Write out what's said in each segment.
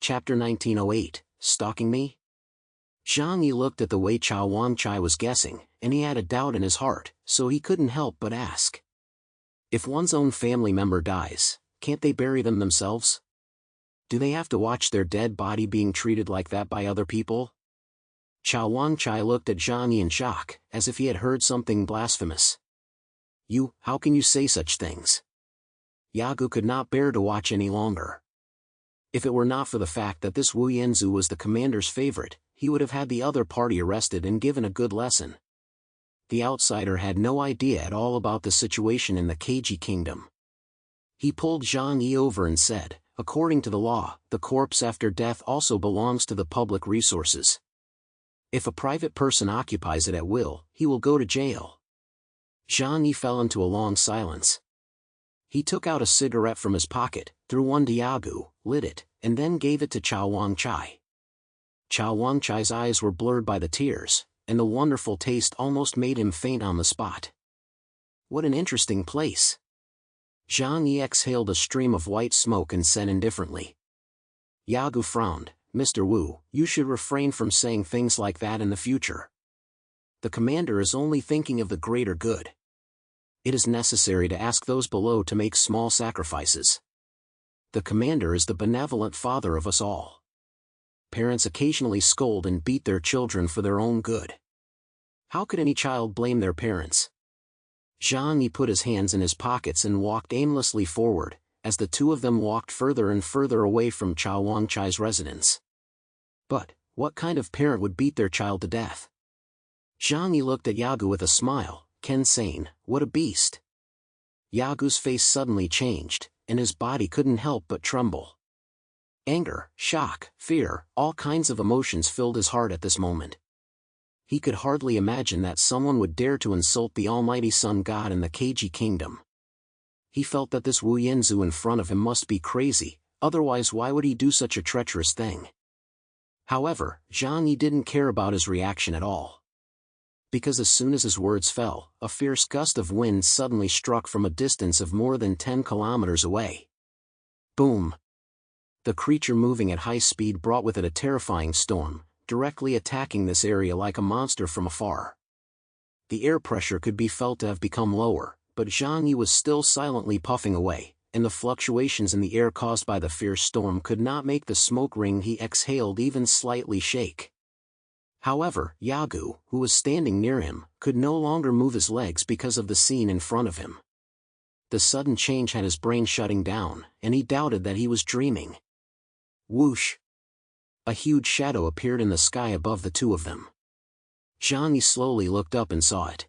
Chapter 1908, Stalking Me? Zhang Yi looked at the way Chao Wangchai was guessing, and he had a doubt in his heart, so he couldn't help but ask. If one's own family member dies, can't they bury them themselves? Do they have to watch their dead body being treated like that by other people? Chao Wangchai looked at Zhang Yi in shock, as if he had heard something blasphemous. How can you say such things? Yagu could not bear to watch any longer. If it were not for the fact that this Wu Yanzu was the commander's favorite, he would have had the other party arrested and given a good lesson. The outsider had no idea at all about the situation in the KG kingdom. He pulled Zhang Yi over and said, according to the law, the corpse after death also belongs to the public resources. If a private person occupies it at will, he will go to jail. Zhang Yi fell into a long silence. He took out a cigarette from his pocket, threw one to Yagu, lit it, and then gave it to Chao Wangchai. Chao Wangchai's eyes were blurred by the tears, and the wonderful taste almost made him faint on the spot. What an interesting place. Zhang Yi exhaled a stream of white smoke and said indifferently. Yagu frowned. Mr. Wu, you should refrain from saying things like that in the future. The commander is only thinking of the greater good. It is necessary to ask those below to make small sacrifices. The commander is the benevolent father of us all. Parents occasionally scold and beat their children for their own good. How could any child blame their parents? Zhang Yi put his hands in his pockets and walked aimlessly forward, as the two of them walked further and further away from Chao Wangchai's residence. But, what kind of parent would beat their child to death? Zhang Yi looked at Yagu with a smile. Ken Sane, what a beast. Yagu's face suddenly changed, and his body couldn't help but tremble. Anger, shock, fear, all kinds of emotions filled his heart at this moment. He could hardly imagine that someone would dare to insult the almighty Sun God in the KG kingdom. He felt that this Wu Yanzu in front of him must be crazy, otherwise why would he do such a treacherous thing? However, Zhang Yi didn't care about his reaction at all. Because as soon as his words fell, a fierce gust of wind suddenly struck from a distance of more than 10 kilometers away. Boom! The creature moving at high speed brought with it a terrifying storm, directly attacking this area like a monster from afar. The air pressure could be felt to have become lower, but Zhang Yi was still silently puffing away, and the fluctuations in the air caused by the fierce storm could not make the smoke ring he exhaled even slightly shake. However, Yagu, who was standing near him, could no longer move his legs because of the scene in front of him. The sudden change had his brain shutting down, and he doubted that he was dreaming. Whoosh! A huge shadow appeared in the sky above the two of them. Zhang Yi slowly looked up and saw it.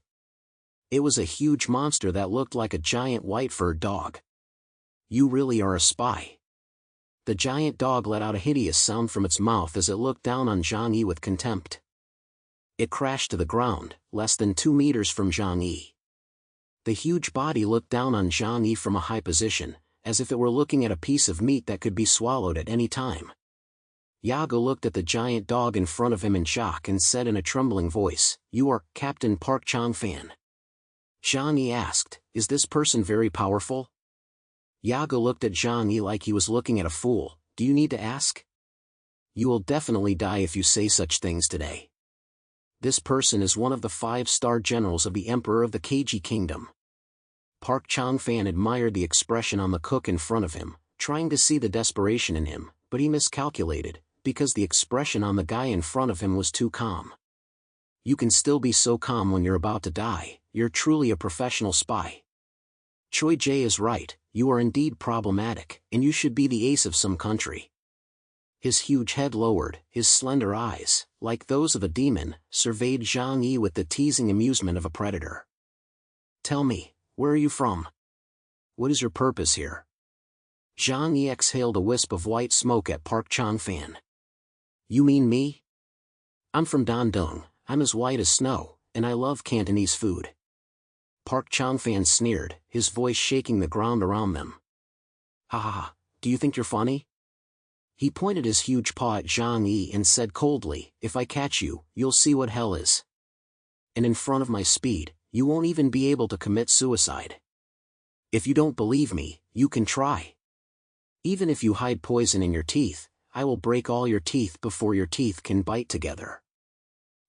It was a huge monster that looked like a giant white-furred dog. You really are a spy. The giant dog let out a hideous sound from its mouth as it looked down on Zhang Yi with contempt. It crashed to the ground, less than 2 meters from Zhang Yi. The huge body looked down on Zhang Yi from a high position, as if it were looking at a piece of meat that could be swallowed at any time. Yago looked at the giant dog in front of him in shock and said in a trembling voice, "You are Captain Park Chang-fan." Zhang Yi asked, "Is this person very powerful?" Yago looked at Zhang Yi like he was looking at a fool. "Do you need to ask? You will definitely die if you say such things today. This person is one of the 5-star generals of the Emperor of the KG Kingdom." Park Chang-fan admired the expression on the cook in front of him, trying to see the desperation in him, but he miscalculated, because the expression on the guy in front of him was too calm. You can still be so calm when you're about to die. You're truly a professional spy. Choi Jae is right, you are indeed problematic, and you should be the ace of some country. His huge head lowered, his slender eyes, like those of a demon, surveyed Zhang Yi with the teasing amusement of a predator. "Tell me, where are you from? What is your purpose here?" Zhang Yi exhaled a wisp of white smoke at Park Chang-fan. "You mean me? I'm from Dandong, I'm as white as snow, and I love Cantonese food." Park Chang-fan sneered, his voice shaking the ground around them. "Ha ha ha, do you think you're funny?" He pointed his huge paw at Zhang Yi and said coldly, "If I catch you, you'll see what hell is. And in front of my speed, you won't even be able to commit suicide. If you don't believe me, you can try. Even if you hide poison in your teeth, I will break all your teeth before your teeth can bite together.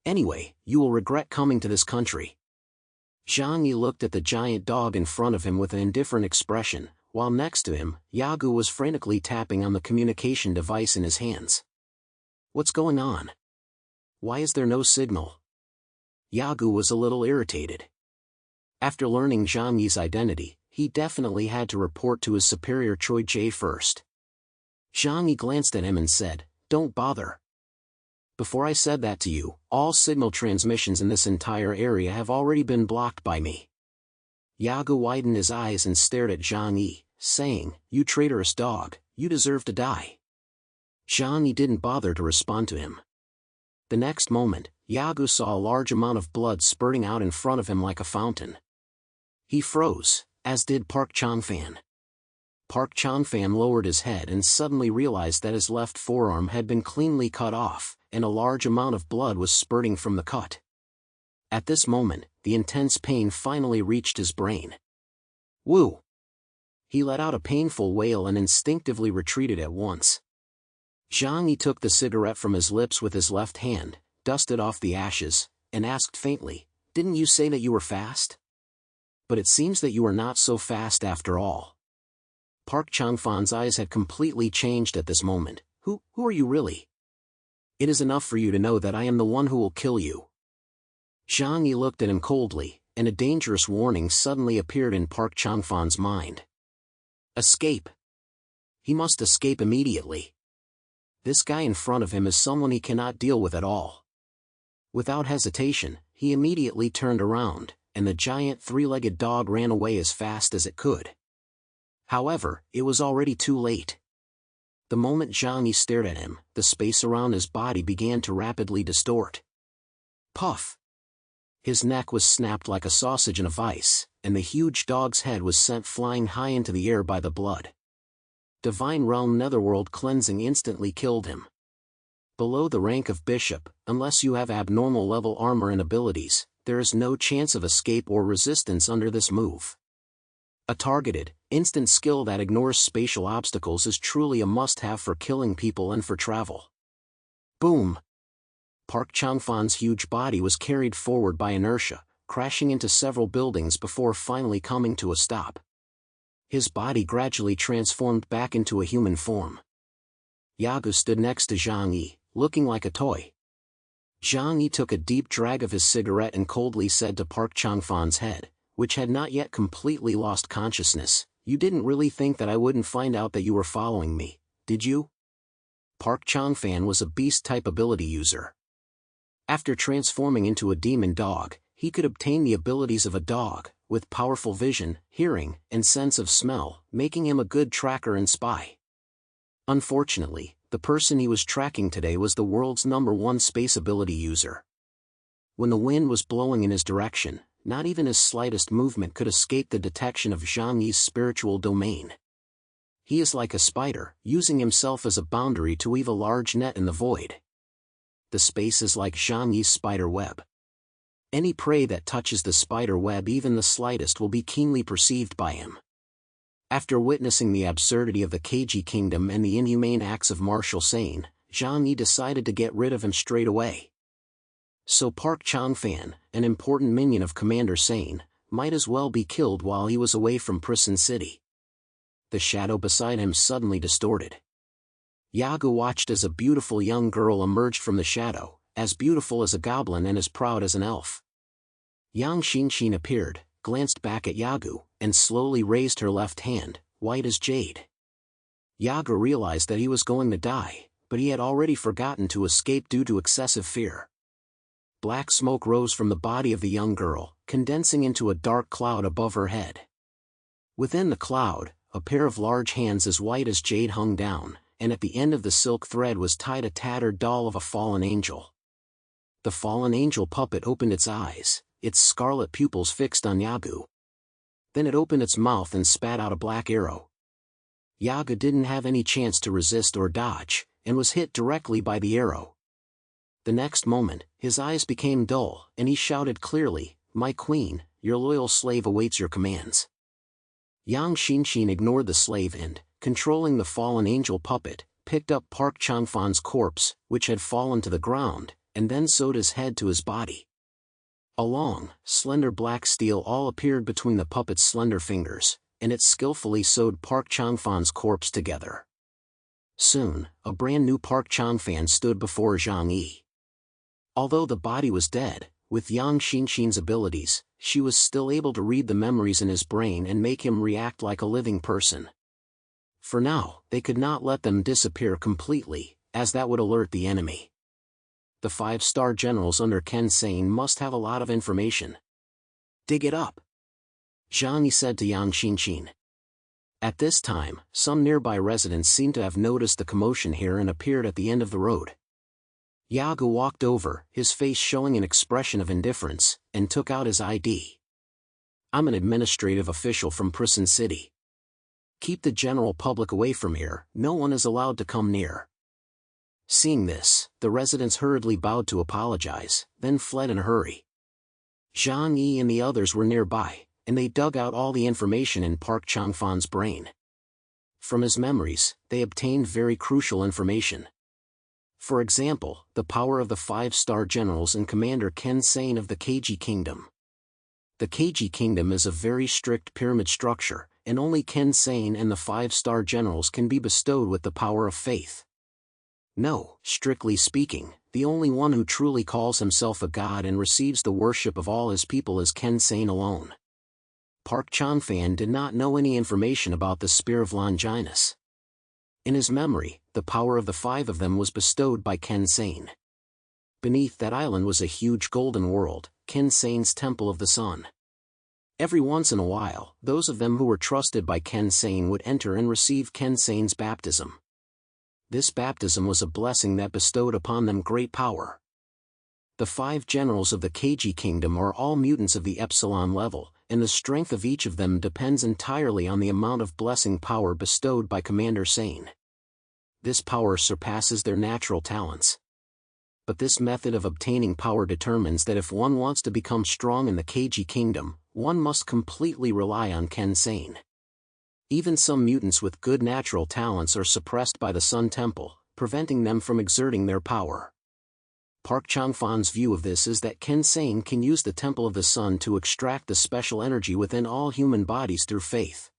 Anyway, you will regret coming to this country. Zhang Yi looked at the giant dog in front of him with an indifferent expression, while next to him, Yagu was frantically tapping on the communication device in his hands. What's going on? Why is there no signal? Yagu was a little irritated. After learning Zhang Yi's identity, he definitely had to report to his superior Choi Jae first. Zhang Yi glanced at him and said, "Don't bother. Before I said that to you, all signal transmissions in this entire area have already been blocked by me." Yagu widened his eyes and stared at Zhang Yi, saying, "You traitorous dog, you deserve to die." Zhang Yi didn't bother to respond to him. The next moment, Yagu saw a large amount of blood spurting out in front of him like a fountain. He froze, as did Park Changfan. Park Changfan lowered his head and suddenly realized that his left forearm had been cleanly cut off, and a large amount of blood was spurting from the cut. At this moment, the intense pain finally reached his brain. Woo! He let out a painful wail and instinctively retreated at once. Zhang Yi took the cigarette from his lips with his left hand, dusted off the ashes, and asked faintly, "Didn't you say that you were fast? But it seems that you are not so fast after all." Park Changfan's eyes had completely changed at this moment. Who are you really? It is enough for you to know that I am the one who will kill you." Zhang Yi looked at him coldly, and a dangerous warning suddenly appeared in Park Changfan's mind. Escape. He must escape immediately. This guy in front of him is someone he cannot deal with at all. Without hesitation, he immediately turned around, and the giant three-legged dog ran away as fast as it could. However, it was already too late. The moment Zhang Yi stared at him, the space around his body began to rapidly distort. Puff! His neck was snapped like a sausage in a vice, and the huge dog's head was sent flying high into the air by the blood. Divine Realm Netherworld cleansing instantly killed him. Below the rank of Bishop, unless you have abnormal level armor and abilities, there is no chance of escape or resistance under this move. A targeted, instant skill that ignores spatial obstacles is truly a must-have for killing people and for travel. Boom! Park Changfan's huge body was carried forward by inertia, crashing into several buildings before finally coming to a stop. His body gradually transformed back into a human form. Yagu stood next to Zhang Yi, looking like a toy. Zhang Yi took a deep drag of his cigarette and coldly said to Park Changfan's head, which had not yet completely lost consciousness, "You didn't really think that I wouldn't find out that you were following me, did you?" Park Changfan was a beast-type ability user. After transforming into a demon dog, he could obtain the abilities of a dog, with powerful vision, hearing, and sense of smell, making him a good tracker and spy. Unfortunately, the person he was tracking today was the world's #1 space ability user. When the wind was blowing in his direction, not even his slightest movement could escape the detection of Zhang Yi's spiritual domain. He is like a spider, using himself as a boundary to weave a large net in the void. The space is like Zhang Yi's spider web. Any prey that touches the spider web even the slightest will be keenly perceived by him. After witnessing the absurdity of the Keiji Kingdom and the inhumane acts of Marshal Sane, Zhang Yi decided to get rid of him straight away. So Park Changfan, an important minion of Commander Sane, might as well be killed while he was away from Prison City. The shadow beside him suddenly distorted. Yagu watched as a beautiful young girl emerged from the shadow, as beautiful as a goblin and as proud as an elf. Yang Xinshin appeared, glanced back at Yagu, and slowly raised her left hand, white as jade. Yagu realized that he was going to die, but he had already forgotten to escape due to excessive fear. Black smoke rose from the body of the young girl, condensing into a dark cloud above her head. Within the cloud, a pair of large hands as white as jade hung down, and at the end of the silk thread was tied a tattered doll of a fallen angel. The fallen angel puppet opened its eyes, its scarlet pupils fixed on Yagu. Then it opened its mouth and spat out a black arrow. Yagu didn't have any chance to resist or dodge, and was hit directly by the arrow. The next moment, his eyes became dull, and he shouted clearly, "My queen, your loyal slave awaits your commands." Yang Xinshin ignored the slave and, controlling the fallen angel puppet, picked up Park Changfan's corpse, which had fallen to the ground, and then sewed his head to his body. A long, slender black steel awl appeared between the puppet's slender fingers, and it skillfully sewed Park Changfan's corpse together. Soon, a brand new Park Changfan stood before Zhang Yi. Although the body was dead, with Yang Xinxin's abilities, she was still able to read the memories in his brain and make him react like a living person. For now, they could not let them disappear completely, as that would alert the enemy. The 5-star generals under Ken Sane must have a lot of information. Dig it up, Zhang Yi said to Yang Xinxin. At this time, some nearby residents seemed to have noticed the commotion here and appeared at the end of the road. Yagu walked over, his face showing an expression of indifference, and took out his ID. I'm an administrative official from Prison City. Keep the general public away from here, no one is allowed to come near. Seeing this, the residents hurriedly bowed to apologize, then fled in a hurry. Zhang Yi and the others were nearby, and they dug out all the information in Park Changfan's brain. From his memories, they obtained very crucial information. For example, the power of the 5-star generals and Commander Ken Sane of the Keiji Kingdom. The Keiji Kingdom is a very strict pyramid structure, and only Ken Sane and the 5-star generals can be bestowed with the power of faith. No, strictly speaking, the only one who truly calls himself a god and receives the worship of all his people is Ken Sane alone. Park Changfan did not know any information about the Spear of Longinus. In his memory, the power of the 5 of them was bestowed by Ken Sane. Beneath that island was a huge golden world, Ken Sane's Temple of the Sun. Every once in a while, those of them who were trusted by Ken Sane would enter and receive Ken Sane's baptism. This baptism was a blessing that bestowed upon them great power. The 5 generals of the Keiji Kingdom are all mutants of the Epsilon level, and the strength of each of them depends entirely on the amount of blessing power bestowed by Commander Sane. This power surpasses their natural talents. But this method of obtaining power determines that if one wants to become strong in the Keiji Kingdom, one must completely rely on Ken Sane. Even some mutants with good natural talents are suppressed by the Sun Temple, preventing them from exerting their power. Park Changfan's view of this is that Ken Sane can use the Temple of the Sun to extract the special energy within all human bodies through faith.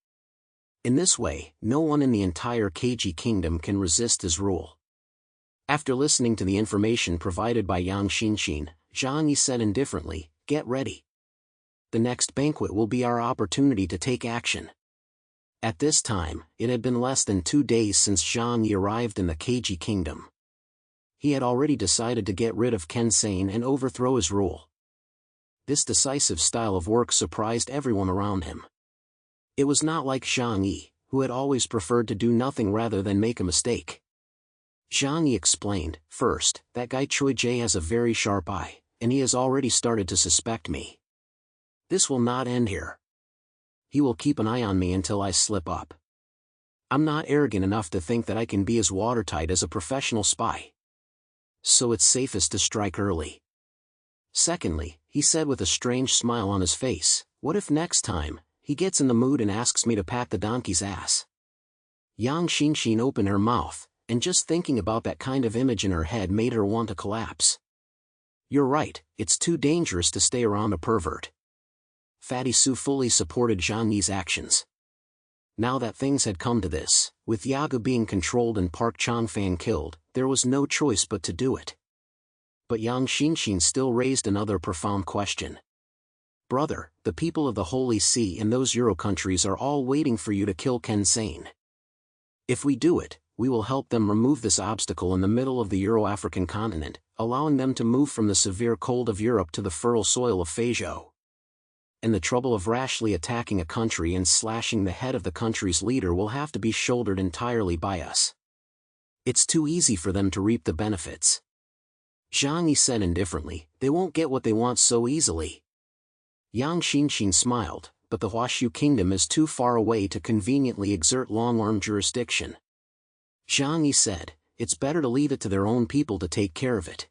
In this way, no one in the entire Keiji Kingdom can resist his rule. After listening to the information provided by Yang Xinxin, Zhang Yi said indifferently, "Get ready. The next banquet will be our opportunity to take action." At this time, it had been less than 2 days since Zhang Yi arrived in the Keiji Kingdom. He had already decided to get rid of Ken Sane and overthrow his rule. This decisive style of work surprised everyone around him. It was not like Zhang Yi, who had always preferred to do nothing rather than make a mistake. Zhang Yi explained, "First, that guy Choi Jae has a very sharp eye, and he has already started to suspect me. This will not end here. He will keep an eye on me until I slip up. I'm not arrogant enough to think that I can be as watertight as a professional spy. So it's safest to strike early." Secondly, he said with a strange smile on his face, "What if next time, he gets in the mood and asks me to pat the donkey's ass?" Yang Xinxin opened her mouth, and just thinking about that kind of image in her head made her want to collapse. "You're right, it's too dangerous to stay around a pervert." Fatty Su fully supported Zhang Yi's actions. Now that things had come to this, with Yaga being controlled and Park Changfan killed, there was no choice but to do it. But Yang Xinxin still raised another profound question. "Brother, the people of the Holy See and those Euro countries are all waiting for you to kill Ken Sane. If we do it, we will help them remove this obstacle in the middle of the Euro-African continent, allowing them to move from the severe cold of Europe to the fertile soil of Feijo. And the trouble of rashly attacking a country and slashing the head of the country's leader will have to be shouldered entirely by us. It's too easy for them to reap the benefits." Zhang Yi said indifferently, "They won't get what they want so easily." Yang Xinxin smiled, "But the Huashu Kingdom is too far away to conveniently exert long-arm jurisdiction." Zhang Yi said, "It's better to leave it to their own people to take care of it.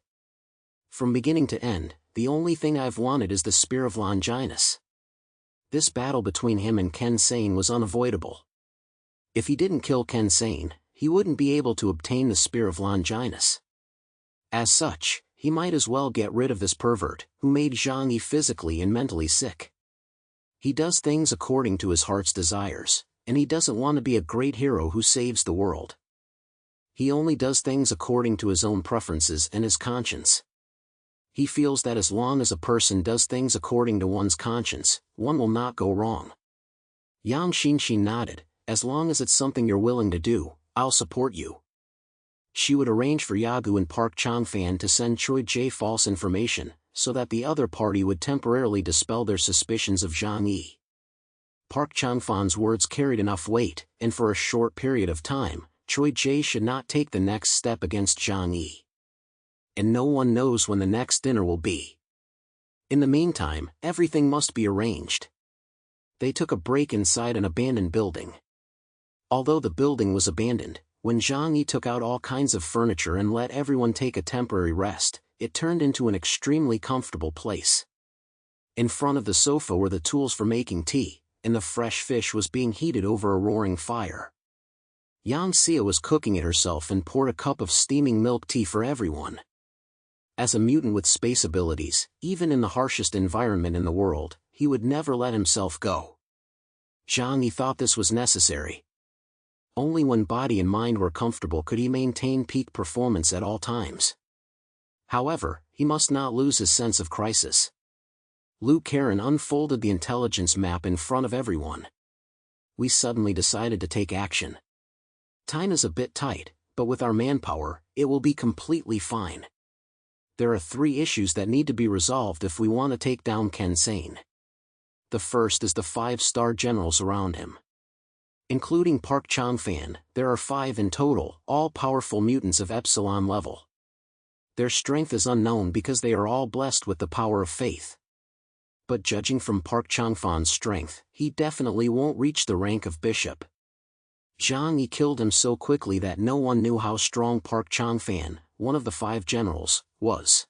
From beginning to end, the only thing I've wanted is the Spear of Longinus." This battle between him and Ken Sane was unavoidable. If he didn't kill Ken Sane, he wouldn't be able to obtain the spear of Longinus. As such, he might as well get rid of this pervert, who made Zhang Yi physically and mentally sick. He does things according to his heart's desires, and he doesn't want to be a great hero who saves the world. He only does things according to his own preferences and his conscience. He feels that as long as a person does things according to one's conscience, one will not go wrong. Yang Xinxin nodded. As long as it's something you're willing to do, I'll support you. She would arrange for Yagu and Park Changfan to send Choi Jae false information, so that the other party would temporarily dispel their suspicions of Zhang Yi. Park Changfan's words carried enough weight, and for a short period of time, Choi Jae should not take the next step against Zhang Yi. And no one knows when the next dinner will be. In the meantime, everything must be arranged. They took a break inside an abandoned building. Although the building was abandoned, when Zhang Yi took out all kinds of furniture and let everyone take a temporary rest, it turned into an extremely comfortable place. In front of the sofa were the tools for making tea, and the fresh fish was being heated over a roaring fire. Yang Xia was cooking it herself and poured a cup of steaming milk tea for everyone. As a mutant with space abilities, even in the harshest environment in the world, he would never let himself go. Zhang Yi thought this was necessary. Only when body and mind were comfortable could he maintain peak performance at all times. However, he must not lose his sense of crisis. Lu Karen unfolded the intelligence map in front of everyone. We suddenly decided to take action. Time is a bit tight, but with our manpower, it will be completely fine. There are 3 issues that need to be resolved if we want to take down Ken Sane. The first is the 5-star generals around him. Including Park Changfan, there are 5 in total, all powerful mutants of Epsilon level. Their strength is unknown because they are all blessed with the power of faith. But judging from Park Changfan's strength, he definitely won't reach the rank of bishop. Zhang Yi killed him so quickly that no one knew how strong Park Changfan, one of the 5 generals, was.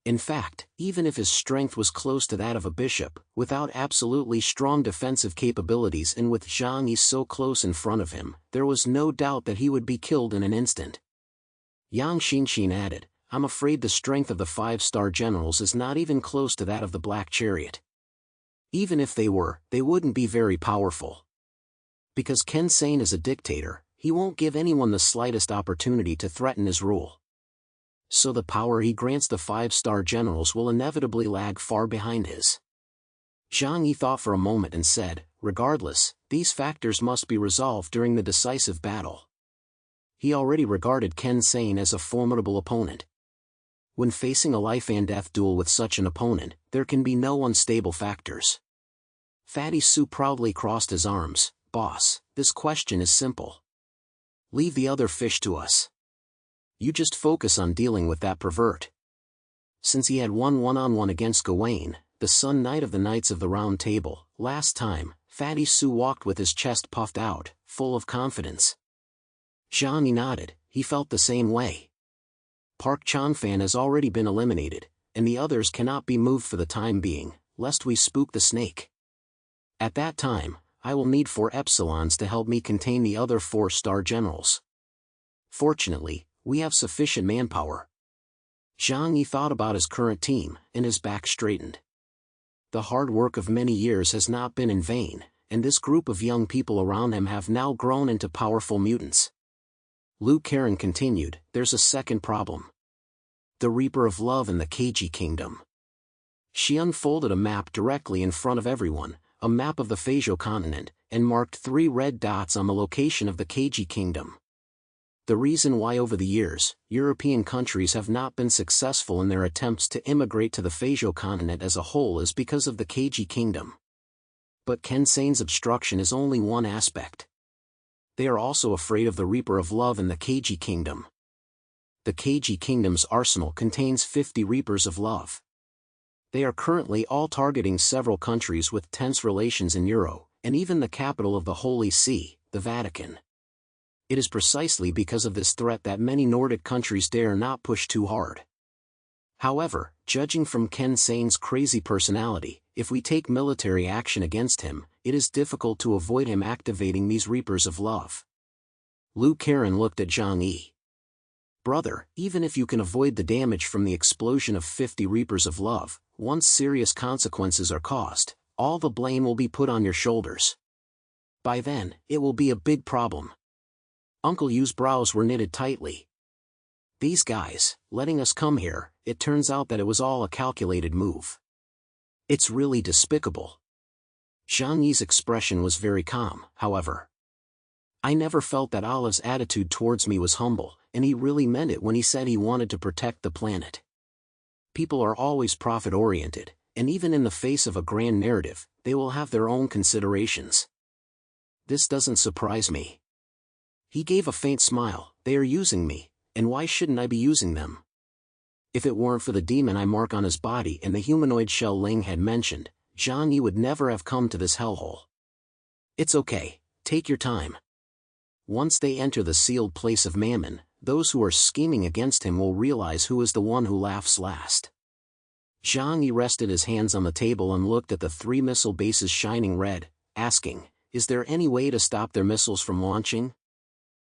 In fact, even if his strength was close to that of a bishop, without absolutely strong defensive capabilities and with Zhang Yi so close in front of him, there was no doubt that he would be killed in an instant. Yang Xinxin added, I'm afraid the strength of the 5-star generals is not even close to that of the Black Chariot. Even if they were, they wouldn't be very powerful. Because Ken Sane is a dictator, he won't give anyone the slightest opportunity to threaten his rule. So the power he grants the 5-star generals will inevitably lag far behind his. Zhang Yi thought for a moment and said, regardless, these factors must be resolved during the decisive battle. He already regarded Ken Sane as a formidable opponent. When facing a life-and-death duel with such an opponent, there can be no unstable factors. Fatty Sue proudly crossed his arms. Boss, this question is simple. Leave the other fish to us. You just focus on dealing with that pervert. Since he had won one-on-one against Gawain, the Sun Knight of the Knights of the Round Table, last time, Fatty Sue walked with his chest puffed out, full of confidence. Zhang Yi nodded, he felt the same way. Park Changfan has already been eliminated, and the others cannot be moved for the time being, lest we spook the snake. At that time, I will need 4 epsilons to help me contain the other 4-star generals. Fortunately, we have sufficient manpower. Zhang Yi thought about his current team, and his back straightened. The hard work of many years has not been in vain, and this group of young people around him have now grown into powerful mutants. Lu Karen continued, there's a second problem. The Reaper of Love in the Keiji Kingdom. She unfolded a map directly in front of everyone, a map of the Phasio continent, and marked 3 red dots on the location of the Keiji Kingdom. The reason why over the years, European countries have not been successful in their attempts to immigrate to the Phasio continent as a whole is because of the Keiji Kingdom. But Ken Sane's obstruction is only one aspect. They are also afraid of the Reaper of Love in the Keiji Kingdom. The Keiji Kingdom's arsenal contains 50 Reapers of Love. They are currently all targeting several countries with tense relations in Euro, and even the capital of the Holy See, the Vatican. It is precisely because of this threat that many Nordic countries dare not push too hard. However, judging from Ken Sane's crazy personality, if we take military action against him, it is difficult to avoid him activating these Reapers of Love. Lu Karen looked at Zhang Yi. Brother, even if you can avoid the damage from the explosion of 50 Reapers of Love, once serious consequences are caused, all the blame will be put on your shoulders. By then, it will be a big problem. Uncle Yu's brows were knitted tightly. These guys, letting us come here, it turns out that it was all a calculated move. It's really despicable. Zhang Yi's expression was very calm, however. I never felt that Allah's attitude towards me was humble, and he really meant it when he said he wanted to protect the planet. People are always profit-oriented, and even in the face of a grand narrative, they will have their own considerations. This doesn't surprise me. He gave a faint smile. They are using me, and why shouldn't I be using them? If it weren't for the demon eye mark on his body and the humanoid shell Ling had mentioned, Zhang Yi would never have come to this hellhole. It's okay, take your time. Once they enter the sealed place of Mammon, those who are scheming against him will realize who is the one who laughs last. Zhang Yi rested his hands on the table and looked at the 3 missile bases shining red, asking, is there any way to stop their missiles from launching?